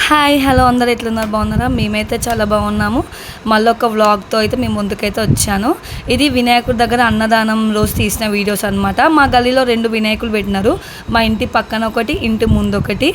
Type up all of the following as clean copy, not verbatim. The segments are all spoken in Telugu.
హాయ్ హలో అందరు ఎట్లున్నారు బాగున్నారా? మేమైతే చాలా బాగున్నాము. మళ్ళీ ఒక వ్లాగ్తో అయితే మేము ముందుకైతే వచ్చాను. ఇది వినాయకుడి దగ్గర అన్నదానం రోజు తీసిన వీడియోస్ అనమాట. మా గల్లీలో 2 వినాయకులు పెట్టినారు. మా ఇంటి పక్కన ఒకటి, ఇంటి ముందు ఒకటి.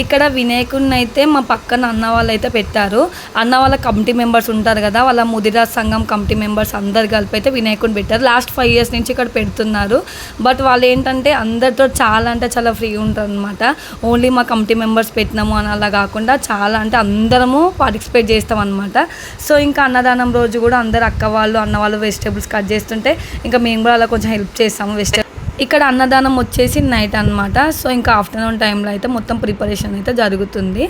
ఇక్కడ వినాయకుడిని అయితే మా పక్కన అన్న వాళ్ళు అయితే పెట్టారు. అన్న వాళ్ళ కమిటీ మెంబర్స్ ఉంటారు కదా, వాళ్ళ ముదిరా సంఘం కమిటీ మెంబర్స్ అందరు కలిపి అయితే వినాయకుడిని పెట్టారు. లాస్ట్ 5 years నుంచి ఇక్కడ పెడుతున్నారు. బట్ వాళ్ళు ఏంటంటే అందరితో చాలా అంటే చాలా ఫ్రీ ఉంటారు అనమాట. ఓన్లీ మా కమిటీ మెంబర్స్ పెట్టినాము అని అలా కాకుండా చాలా అంటే అందరము పార్టిసిపేట్ చేస్తాం అనమాట. సో ఇంకా అన్నదానం రోజు కూడా అందరు అక్క వాళ్ళు అన్న వాళ్ళు వెజిటేబుల్స్ కట్ చేస్తుంటే ఇంకా మేము కూడా అలా కొంచెం హెల్ప్ చేస్తాము. ఇక్కడ అన్నదానం వచ్చేసి నైట్ అనమాట. సో ఇంకా ఆఫ్టర్నూన్ టైంలో అయితే మొత్తం ప్రిపరేషన్ అయితే జరుగుతుంది.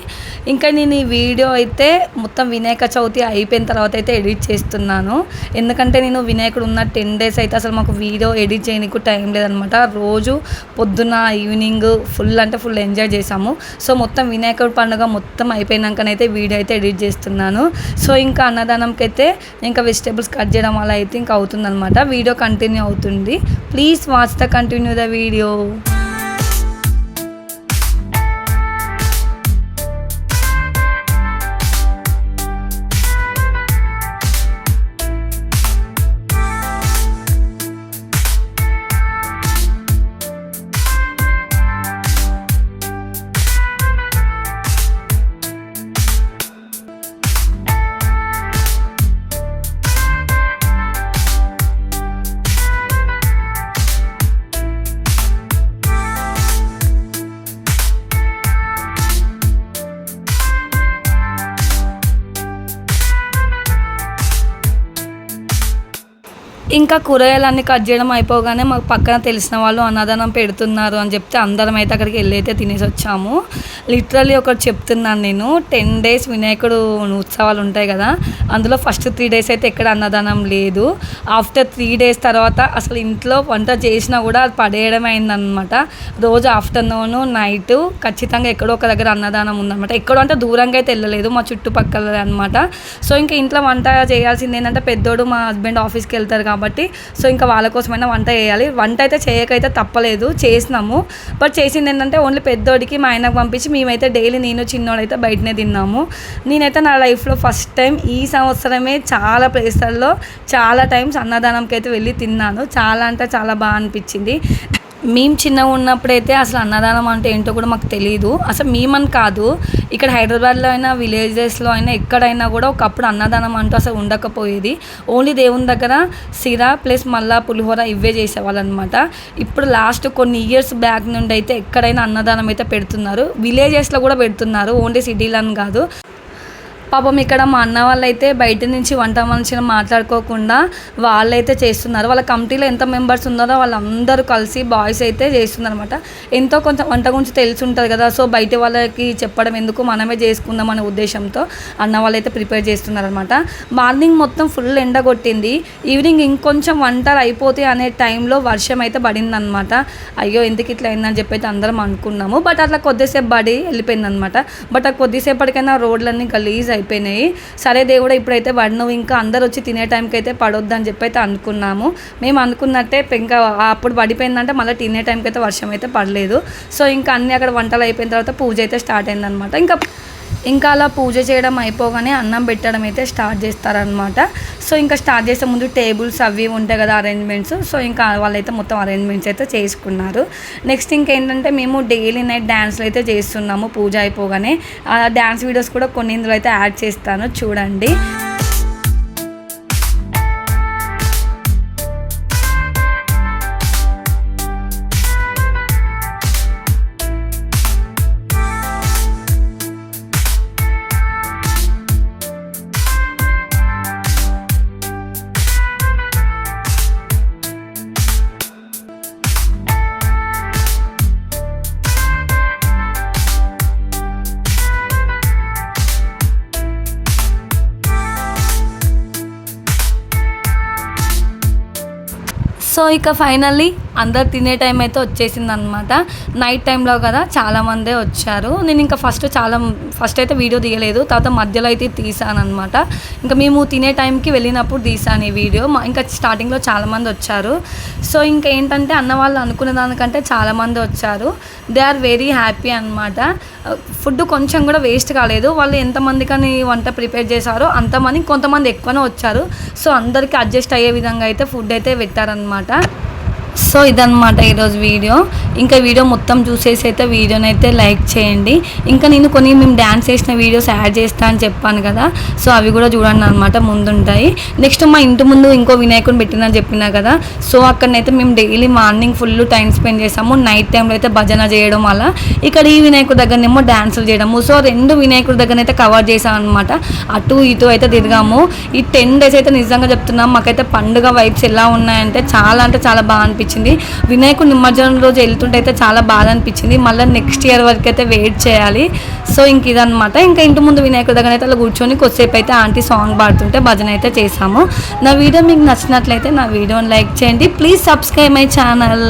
ఇంకా నేను ఈ వీడియో అయితే మొత్తం వినాయక చవితి అయిపోయిన తర్వాత అయితే ఎడిట్ చేస్తున్నాను. ఎందుకంటే నేను వినాయకుడు ఉన్న 10 days అయితే అసలు మాకు వీడియో ఎడిట్ చేయడానికి టైం లేదనమాట. రోజు పొద్దున్న ఈవినింగ్ ఫుల్ అంటే ఫుల్ ఎంజాయ్ చేసాము. సో మొత్తం వినాయకుడి పండుగ మొత్తం అయిపోయినాకనైతే వీడియో అయితే ఎడిట్ చేస్తున్నాను. సో ఇంకా అన్నదానంకి అయితే ఇంకా వెజిటేబుల్స్ కట్ చేయడం అలా అయితే ఇంకా అవుతుందన్నమాట. వీడియో కంటిన్యూ అవుతుంది. Please watch the continue the video. ఇంకా కూరగాయలన్నీ కట్ చేయడం అయిపోగానే మాకు పక్కన తెలిసిన వాళ్ళు అన్నదానం పెడుతున్నారు అని చెప్తే అందరం అయితే అక్కడికి వెళ్ళి అయితే తినేసి వచ్చాము. లిటరల్లీ ఒకటి చెప్తున్నాను, నేను 10 days వినాయకుడు ఉత్సవాలు ఉంటాయి కదా, అందులో ఫస్ట్ 3 days అయితే ఎక్కడ అన్నదానం లేదు. ఆఫ్టర్ 3 days తర్వాత అసలు ఇంట్లో వంట చేసినా కూడా అది పడేయడం అయిందనమాట. రోజు ఆఫ్టర్నూన్ నైట్ ఖచ్చితంగా ఎక్కడో ఒక దగ్గర అన్నదానం ఉందన్నమాట. ఎక్కడో అంటే దూరంగా అయితే వెళ్ళలేదు, మా చుట్టుపక్కల అనమాట. సో ఇంకా ఇంట్లో వంట చేయాల్సింది ఏంటంటే పెద్దోడు మా హస్బెండ్ ఆఫీస్కి వెళ్తారు కాబట్టి సో ఇంకా వాళ్ళ కోసమైనా వంట చేయాలి. వంట అయితే చేయకైతే తప్పలేదు, చేసినాము. బట్ చేసింది ఏంటంటే ఓన్లీ పెద్దోడికి మా ఆయనకు పంపించి మేమైతే డైలీ నేను చిన్నోడైతే బయటనే తిన్నాము. నేనైతే నా లైఫ్లో ఫస్ట్ టైం ఈ సంవత్సరమే చాలా ప్లేస్లలో చాలా టైమ్స్ అన్నదానంకి అయితే వెళ్ళి తిన్నాను. చాలా అంటే చాలా బాగా అనిపించింది. మేము చిన్నగా ఉన్నప్పుడైతే అసలు అన్నదానం అంటే ఏంటో కూడా మాకు తెలియదు. అసలు మేమని కాదు, ఇక్కడ హైదరాబాద్లో అయినా విలేజెస్లో అయినా ఎక్కడైనా కూడా ఒకప్పుడు అన్నదానం అంటూ అసలు ఉండకపోయేది. ఓన్లీ దేవుని దగ్గర సిరా ప్లస్ మళ్ళా పులిహోర ఇవే చేసేవాళ్ళు అనమాట. ఇప్పుడు లాస్ట్ కొన్ని ఇయర్స్ బ్యాక్ నుండి అయితే ఎక్కడైనా అన్నదానం అయితే పెడుతున్నారు. విలేజెస్లో కూడా పెడుతున్నారు, ఓన్లీ సిటీలను కాదు. పాపం ఇక్కడ మా అన్న వాళ్ళు అయితే బయట నుంచి వంట మనిషిని మాట్లాడుకోకుండా వాళ్ళైతే చేస్తున్నారు. వాళ్ళ కమిటీలో ఎంత మెంబర్స్ ఉన్నారో వాళ్ళందరూ కలిసి బాయ్స్ అయితే చేస్తున్నారు అనమాట. ఎంతో కొంచెం వంట గురించి తెలిసి ఉంటుంది కదా, సో బయట వాళ్ళకి చెప్పడం ఎందుకు, మనమే చేసుకుందాం అనే ఉద్దేశంతో అన్న వాళ్ళు అయితే ప్రిపేర్ చేస్తున్నారు అనమాట. మార్నింగ్ మొత్తం ఫుల్ ఎండ కొట్టింది. ఈవినింగ్ ఇంకొంచెం వంటలు అయిపోతాయి అనే టైంలో వర్షం అయితే పడింది అనమాట. అయ్యో ఎందుకు ఇట్లా అయిందని చెప్పి అయితే అందరం అనుకున్నాము. బట్ అట్లా కొద్దిసేపు పడి వెళ్ళిపోయింది అనమాట. బట్ ఆ కొద్దిసేపటికైనా రోడ్లన్నీ గలీజ్ అయిపోయినాయి. సరే దేవుడా ఇప్పుడైతే పడను, ఇంకా అందరు వచ్చి తినే టైంకి అయితే పడొద్దు అని చెప్పి అయితే అనుకున్నాము. మేము అనుకున్నట్టే ఇంకా అప్పుడు పడిపోయిందంటే మళ్ళీ తినే టైంకి అయితే వర్షం అయితే పడలేదు. సో ఇంకా అన్నీ అక్కడ వంటలు అయిపోయిన తర్వాత పూజ అయితే స్టార్ట్ అయిందనమాట. ఇంకా అలా పూజ చేయడం అయిపోగానే అన్నం పెట్టడం అయితే స్టార్ట్ చేస్తారనమాట. సో ఇంకా స్టార్ట్ చేసే ముందు టేబుల్స్ అవి ఉంటాయి కదా అరేంజ్మెంట్స్, సో ఇంకా వాళ్ళైతే మొత్తం అరేంజ్మెంట్స్ అయితే చేసుకున్నారు. నెక్స్ట్ ఇంకేంటంటే మేము డైలీ నైట్ డ్యాన్స్లు అయితే చేస్తున్నాము పూజ అయిపోగానే. ఆ డ్యాన్స్ వీడియోస్ కూడా కొన్ని ఇందులో అయితే యాడ్ చేస్తాను, చూడండి. సో ఇక ఫైనల్లీ అందరు తినే టైం అయితే వచ్చేసింది అనమాట. నైట్ టైంలో కదా చాలామందే వచ్చారు. నేను ఇంకా ఫస్ట్ అయితే వీడియో తీయలేదు, తర్వాత మధ్యలో అయితే తీసాను అనమాట. ఇంకా మేము తినే టైంకి వెళ్ళినప్పుడు తీసాను ఈ వీడియో. ఇంకా స్టార్టింగ్లో చాలామంది వచ్చారు. సో ఇంకా ఏంటంటే అన్న వాళ్ళు అనుకునే దానికంటే చాలామంది వచ్చారు. దే ఆర్ వెరీ హ్యాపీ అనమాట. ఫుడ్ కొంచెం కూడా వేస్ట్ కాలేదు. వాళ్ళు ఎంతమందికని వంట ప్రిపేర్ చేశారో అంతమంది, కొంతమంది ఎక్కువనే వచ్చారు. సో అందరికీ అడ్జస్ట్ అయ్యే విధంగా అయితే ఫుడ్ అయితే పెట్టారనమాట. సో ఇదన్నమాట ఈరోజు వీడియో. ఇంకా వీడియో మొత్తం చూసేసి అయితే వీడియోని అయితే లైక్ చేయండి. ఇంకా నేను మేము డ్యాన్స్ చేసిన వీడియోస్ యాడ్ చేస్తా అని చెప్పాను కదా, సో అవి కూడా చూడండి అనమాట, ముందుంటాయి. నెక్స్ట్ మా ఇంటి ముందు ఇంకో వినాయకుని పెట్టిందని చెప్పినా కదా, సో అక్కడనైతే మేము daily morning full time spend చేసాము. నైట్ టైంలో అయితే భజన చేయడం, అలా ఇక్కడ ఈ వినాయకుడి దగ్గరనేమో డ్యాన్సులు చేయడము. సో 2 వినాయకుడి దగ్గరనైతే కవర్ చేసాం అనమాట. అటు ఇటు అయితే తిరిగాము. ఈ 10 days అయితే నిజంగా చెప్తున్నాం, మాకైతే పండుగ వైబ్స్ ఎలా ఉన్నాయంటే చాలా అంటే చాలా బాగా అనిపించింది. వినాయకుడు నిమజ్జనం రోజు వెళ్తుంటే అయితే చాలా బాధ అనిపించింది. మళ్ళీ నెక్స్ట్ ఇయర్ వరకు అయితే వెయిట్ చేయాలి. సో ఇంక ఇదనమాట. ఇంకా ఇంటి ముందు వినాయకుడి దగ్గర అయితే అలా కూర్చొని కొద్దిసేపు అయితే ఆంటీ సాంగ్ పాడుతుంటే భజన అయితే చేసాము. నా వీడియో మీకు నచ్చినట్లయితే నా వీడియోని లైక్ చేయండి. Please subscribe my channel.